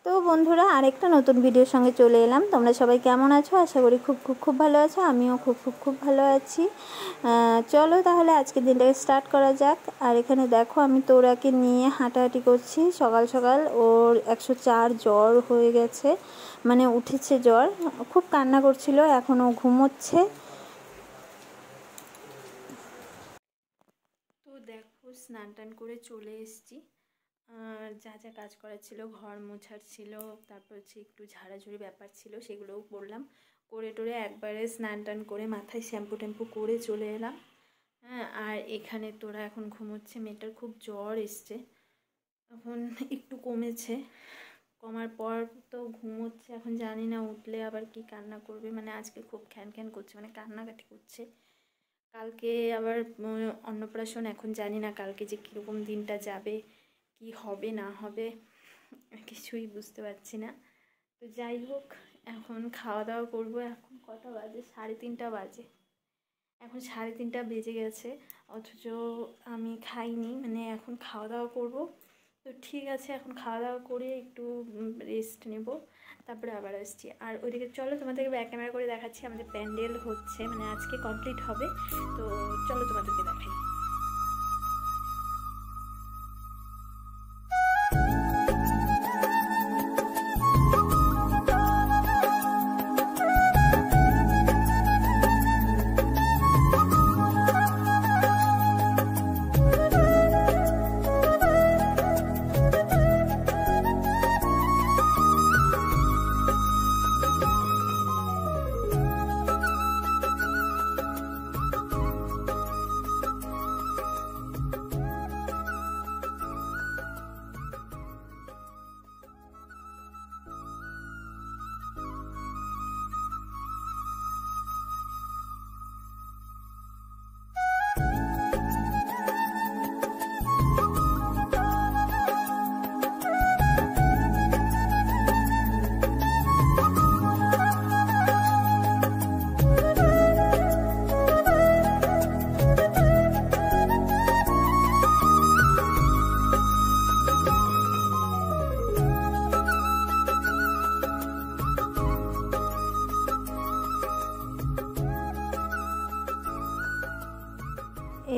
তো বন্ধুরা আরেকটা নতুন ভিডিওর সঙ্গে চলে এলাম। তোমরা সবাই কেমন আছো? আশা করি খুব ভালো আছো। আমিও খুব ভালো আছি। চলো তাহলে আজকের দিনটাকে স্টার্ট করা যাক। আর এখানে দেখো আমি তোরাকে নিয়ে হাঁটাহাঁটি করছি সকাল সকাল। ওর 104 জ্বর হয়ে গেছে, মানে উঠেছে জ্বর, খুব কান্না করছিল, এখনও ঘুমোচ্ছে। তো দেখো স্নান টান করে চলে এসেছি। আর যা যা কাজ করার ছিল, ঘর মোছার ছিল, তারপর হচ্ছে একটু ঝাড়াঝুড়ি ব্যাপার ছিল, সেগুলোও করলাম। করে টোরে একবারে স্নান টান করে মাথায় শ্যাম্পু ট্যাম্পু করে চলে এলাম। হ্যাঁ, আর এখানে তোরা এখন ঘুমোচ্ছে। মেয়েটার খুব জ্বর এসছে, এখন একটু কমেছে, কমার পর তো ঘুমোচ্ছে। এখন জানি না উঠলে আবার কি কান্না করবে, মানে আজকে খুব খ্যান করছে, মানে কান্নাকাটি করছে। কালকে আবার অন্নপ্রাশন, এখন জানি না কালকে যে কীরকম দিনটা যাবে, কি হবে না হবে কিছুই বুঝতে পারছি না। তো যাই হোক, এখন খাওয়া দাওয়া করবো। এখন কটা বাজে? 3:30 বাজে। এখন 3:30 বেজে গেছে, অথচ আমি খাইনি, মানে এখন খাওয়া দাওয়া করবো। তো ঠিক আছে, এখন খাওয়া দাওয়া করে একটু রেস্ট নেব, তারপরে আবার আসছি। আর ওইদিকে চলো তোমাদেরকে ব্যাক ক্যামেরা করে দেখাচ্ছি। আমাদের প্যান্ডেল হচ্ছে, মানে আজকে কমপ্লিট হবে। তো চলো তোমাদেরকে দেখাই।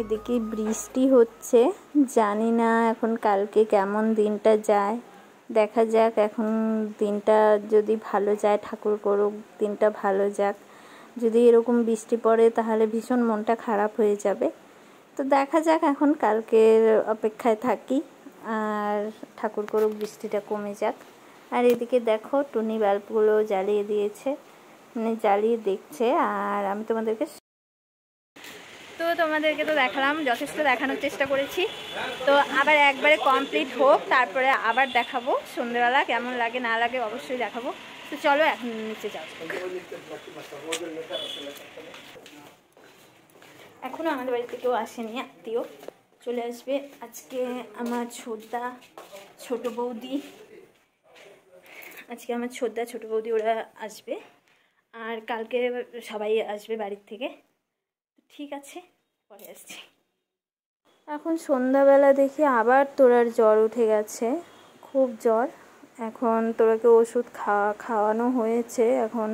এদিকে বৃষ্টি হচ্ছে, জানি না এখন কালকে কেমন দিনটা যায়, দেখা যাক। এখন দিনটা যদি ভালো যায়, ঠাকুর করুক দিনটা ভালো যাক। যদি এরকম বৃষ্টি পড়ে তাহলে ভীষণ মনটা খারাপ হয়ে যাবে। তো দেখা যাক, এখন কালকের অপেক্ষায় থাকি, আর ঠাকুর করুক, বৃষ্টিটা কমে যাক। আর এদিকে দেখো টুনি বাল্বগুলো জ্বালিয়ে দিয়েছে, মানে জ্বালিয়ে দেখছে। আর আমি তোমাদেরকে তো দেখালাম, যথেষ্ট দেখানোর চেষ্টা করেছি। তো আবার একবারে কমপ্লিট হোক, তারপরে আবার দেখাবো সন্ধ্যেবেলা কেমন লাগে না লাগে অবশ্যই দেখাবো। তো চলো এখন নিচে যাও। এখনও আমাদের বাড়িতে কেউ আসেনি, আত্মীয় চলে আসবে আজকে। আমার ছোটদা ছোট বৌদি, আজকে আমার ছোটদা ছোট বৌদি ওরা আসবে, আর কালকে সবাই আসবে বাড়ির থেকে। ঠিক আছে, পরে আসছি। এখন সন্ধ্যাবেলা দেখি আবার তোরার জ্বর উঠে গেছে, খুব জ্বর। এখন তোরাকে ওষুধ খাওয়ানো হয়েছে, এখন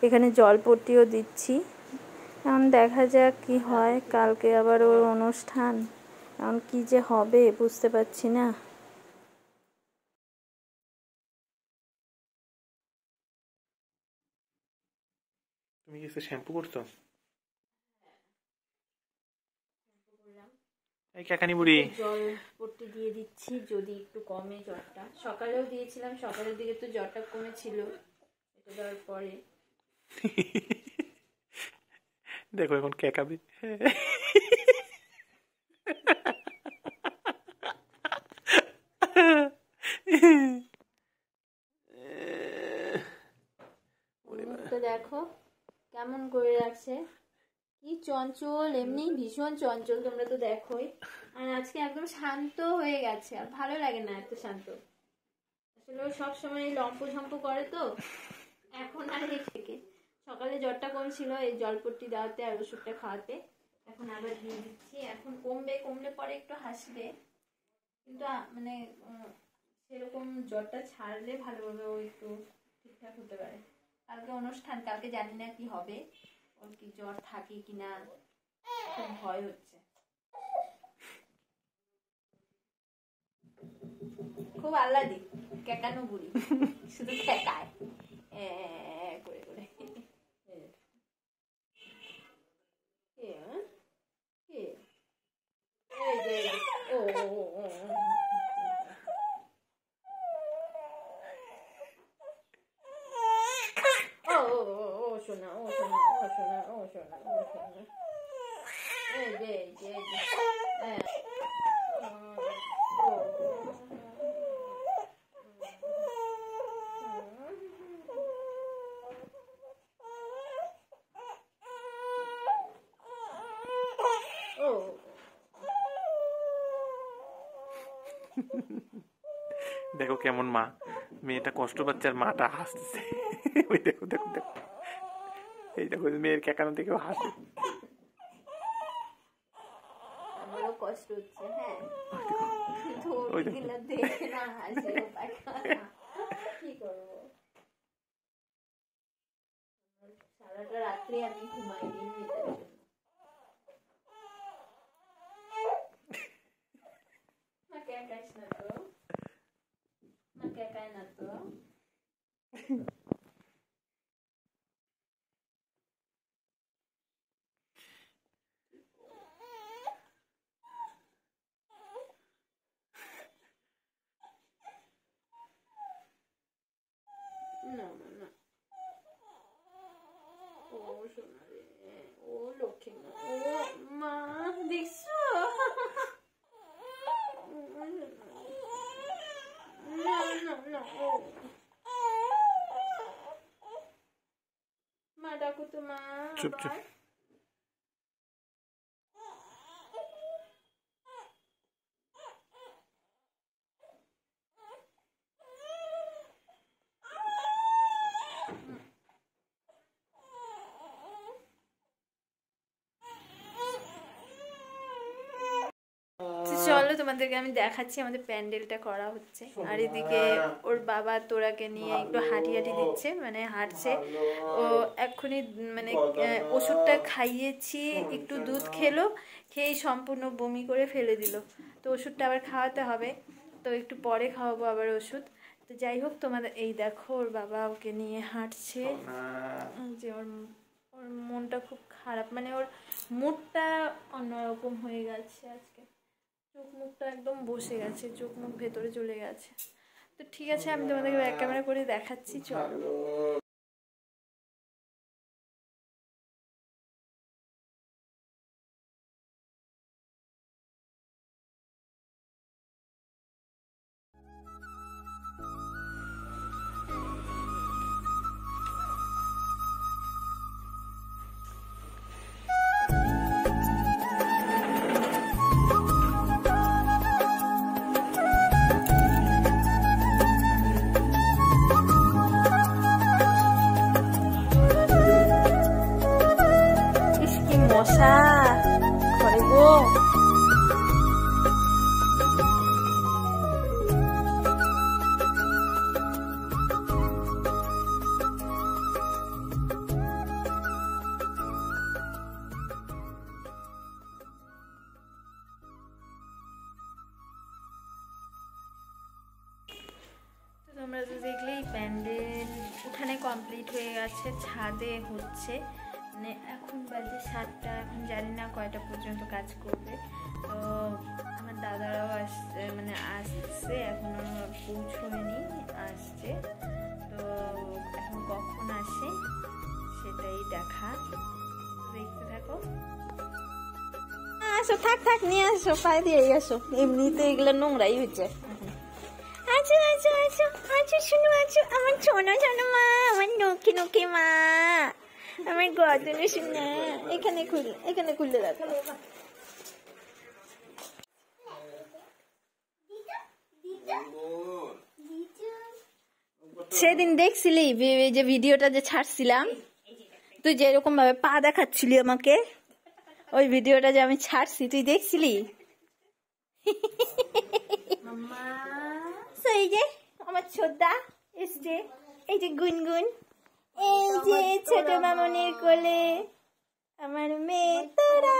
এখানে জলপট্টিও দিচ্ছি। এখন দেখা যাক কি হয়, কালকে আবার ওর অনুষ্ঠান, এখন কি যে হবে বুঝতে পারছি না। তুমি কি শ্যাম্পু করছো? এই কাকানি বুড়ি জল পট্টি দিয়ে দিচ্ছি, যদি একটু কমে জ্বরটা। সকালেও দিয়েছিলাম, সকালের দিকে তো জ্বরটা কমেছিল, এটা দেওয়ার পরে। দেখো এখন কেকাবে। দেখো কেমন করে রাখছে, কি চঞ্চল, এমনি ভীষণ চঞ্চল, তোমরা তো দেখোই। আর আজকে একদম শান্ত হয়ে গেছে, আর ভালো লাগে না এত শান্ত। আসলে ও সবসময় লম্প ঝম্প করে, তো এখন আর থেকে সকালে জ্বরটা কম ছিল, এই জলপট্টি দেওয়াতে আর ওষুধটা খাওয়াতে এখন আবার দিয়ে দিচ্ছি। এখন কমলে পরে একটু হাসবে, কিন্তু মানে সেরকম জ্বরটা ছাড়লে ভালোভাবে ও একটু ঠিকঠাক হতে পারে। কালকে অনুষ্ঠান, কালকে জানি না কি হবে, ওর কি জ্বর থাকে কিনা, খুব ভয় হচ্ছে। খুব আহ্লাদি কেকানো বুড়ি, শুধু খেকায় করে করে। শোনা ও শোনা ও শোনা ও শোনা ও শোনা, এই যে দেখো কেমন মা, মেয়েটা কষ্ট পাচ্ছে আর মাটা হাসতেছে। ওই দেখো দেখো দেখো, এই দেখো মেয়ের কেকানো থেকেও হাসে। আমারও কষ্ট হচ্ছে। হ্যাঁ, দেখে না হাসে, কি করবো? সারাটা রাত্রি আমি ঘুমাইনি মেয়েটার জন্য। মাকে একাইস না তো, মাকে একাই না তো। না না না, ও শোনা রে, ও লক্ষ্মী মা, ও মা দেখছো? না না না, মা ডাকো তো মা। চুপ চুপ। চলো তোমাদেরকে আমি দেখাচ্ছি আমাদের প্যান্ডেলটা করা হচ্ছে। আর এদিকে ওর বাবা তোরাকে নিয়ে একটু হাঁটি দিচ্ছে, মানে হাঁটছে। ও এক্ষুনি মানে ওষুধটা খাইয়েছি, একটু দুধ খেলো, খেয়েই সম্পূর্ণ বমি করে ফেলে দিল। তো ওষুধটা আবার খাওয়াতে হবে, তো একটু পরে খাওয়াবো আবার ওষুধ। তো যাই হোক, তোমাদের এই দেখো ওর বাবা ওকে নিয়ে হাঁটছে। যে ওর মনটা খুব খারাপ, মানে ওর মুডটা অন্যরকম হয়ে গেছে আজকে। চোখ মুখটা একদম বসে গেছে, চোখ মুখ ভেতরে চলে গেছে। তো ঠিক আছে, আমি তোমাদেরকে ব্যাক ক্যামেরা করে দেখাচ্ছি, চলো। মশা ঘরে গো, তোমরা তো দেখলেই প্যান্ডেল ওখানে কমপ্লিট হয়ে গেছে, ছাদে হচ্ছে। মানে এখন বাজে 7টা, এখন জানি না কয়টা পর্যন্ত কাজ করবে। তো আমার দাদারাও আসছে, মানে আসছে, এখনো পৌঁছয়নি, আসছে। তো এখন কখন আসে সেটাই দেখা, দেখতে থাকো। আসো, থাক থাক, নিয়ে আসো, পায়ে দিয়ে আসো, এমনিতে এগুলো নোংরাই হচ্ছে। আচ্ছা আচ্ছা আচ্ছা আচ্ছা, শুনো, আছো আমার ছোনো ছোনো মা, আমার নকি নকি মা, আমার গদনে শুনে। এখানে খুললে রাখো। সেদিন দেখছিলি যে ভিডিওটা যে ছাড়ছিলাম, তুই যে এরকম ভাবে পা দেখাচ্ছিলি আমাকে, ওই ভিডিওটা যে আমি ছাড়ছি তুই দেখছিলি? এই যে আমার ছোটদা এসছে, এই যে গুনগুন, এই যে ছোট মামনের কোলে আমার মেয়ে তোরা।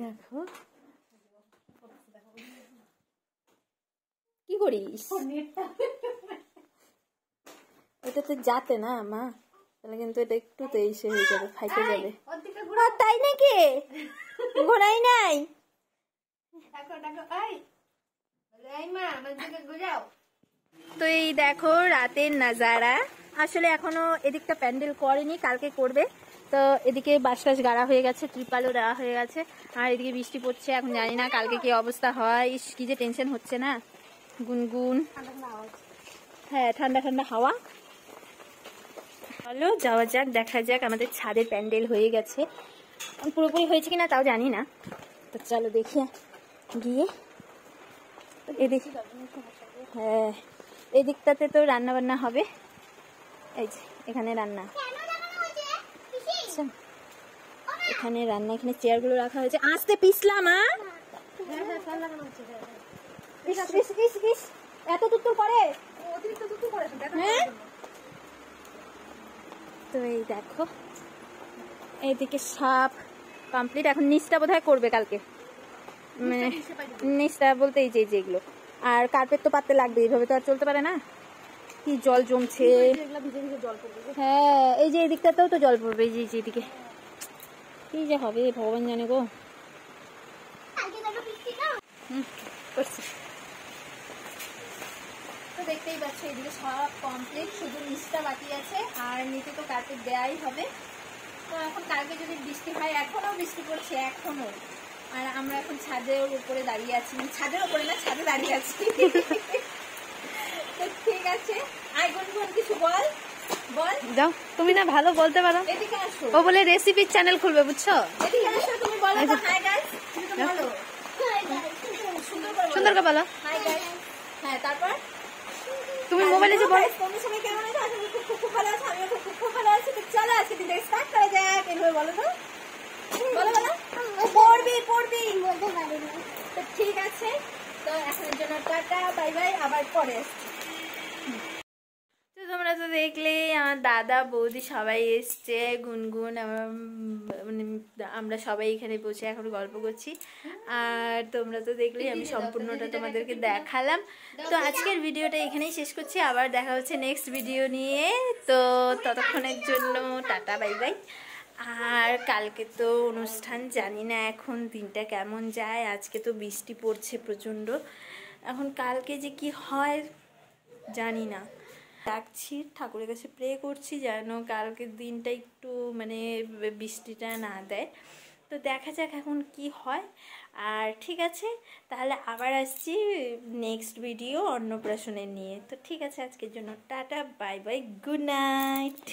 দেখো কি করিস, এটা তো যাতে না মা, তাহলে কিন্তু এটা একটু তো এসে হয়ে যাবে, ফাইটে যাবে। তাই নাকি? ঘোরাই নাই। তো এই দেখো রাতের নাজারা। আসলে এখনো এদিকটা প্যান্ডেল করেনি, কালকে করবে। তো এদিকে বাঁশ টাস গাড়া হয়ে গেছে, ত্রিপালও দেওয়া হয়ে গেছে, আর এদিকে বৃষ্টি পড়ছে। এখন জানি না কালকে কি অবস্থা হয়। কি যে টেনশন হচ্ছে না। গুনগুন, হ্যাঁ ঠান্ডা ঠান্ডা হাওয়া। চলো যাওয়া যাক, দেখা যাক। আমাদের ছাদের প্যান্ডেল হয়ে গেছে, পুরোপুরি হয়েছে কিনা তাও জানি না। তো চলো দেখি গিয়ে। এদিকে হ্যাঁ, এদিকটাতে তো রান্না বান্না হবে। এই যে এখানে রান্না, এখানে রান্না, এখানে চেয়ারগুলো রাখা হয়েছে। আস্তে পিছলাম। এত তুত্তুর করে, হ্যাঁ। তো এই দেখো এইদিকে সাপ কমপ্লিট। এখন নিচটা বোধহয় করবে কালকে, মানে নিচটা বলতে এই যে যেগুলো। আর কার্পেট তো পাততে লাগবে, এইভাবে তো আর চলতে পারে না। কি জল জমছে, হ্যাঁ এই যে এদিকটাতেও তো জল পড়বে, এই যে এদিকে। কি যে হবে ভগবান জানে গো। তো দেখতেই পাচ্ছ এদিকে সব কমপ্লিট, শুধু নিচটা বাকি আছে। আর নিচে তো কার্পেট দেওয়াই হবে। তো এখন কালকে যদি বৃষ্টি হয়, এখনো বৃষ্টি পড়ছে এখনো, আর আমরা এখন ছাদের উপরে দাঁড়িয়ে আছি, ছাদের উপরে না ছাদে দাঁড়িয়ে আছি। তো ঠিক আছে, আই গুনগুন কিছু বল। বল যাও, তুমি না ভালো বলতে পারো। এদিকে আসো, ও বলে রেসিপির চ্যানেল খুলবে, বুঝছো? এদিকে আসো, তুমি বলো তো হাই গাইস। তুমি তো বলো সুন্দর করে বলো হাই গাইস। হ্যাঁ তারপর তুমি মোবাইলে যে বলো। তোমরা সবাই কেমন আছো? আশা করি খুব ভালো আছো, আমিও খুব ভালো আছি। তো চলো আজকে দিনটা স্টার্ট করা যাক। এভাবে বলো তো, বলো বলো। পড়বি বলতে পারি না। তো ঠিক আছে, তো এখনের জন্য টাটা, বাই বাই, আবার পরে আসছি। তো তোমরা তো দেখলে আমার দাদা বৌদি সবাই এসছে, গুনগুন, আমার মানে আমরা সবাই এখানে বসে এখন গল্প করছি। আর তোমরা তো দেখলেই, আমি সম্পূর্ণটা তোমাদেরকে দেখালাম। তো আজকের ভিডিওটা এখানেই শেষ করছি, আবার দেখা হচ্ছে নেক্সট ভিডিও নিয়ে। তো ততক্ষণের জন্য টাটা, বাই বাই। আর কালকে তো অনুষ্ঠান, জানি না এখন দিনটা কেমন যায়। আজকে তো বৃষ্টি পড়ছে প্রচণ্ড, এখন কালকে যে কি হয় জানি না। ডাকছি, ঠাকুরের কাছে প্রে করছি যেন কালকের দিনটা একটু মানে বৃষ্টিটা না দেয়। তো দেখা যাক এখন কি হয়। আর ঠিক আছে, তাহলে আবার আসছি নেক্সট ভিডিও অন্নপ্রাশনের নিয়ে। তো ঠিক আছে, আজকের জন্য tata, bye bye, good night.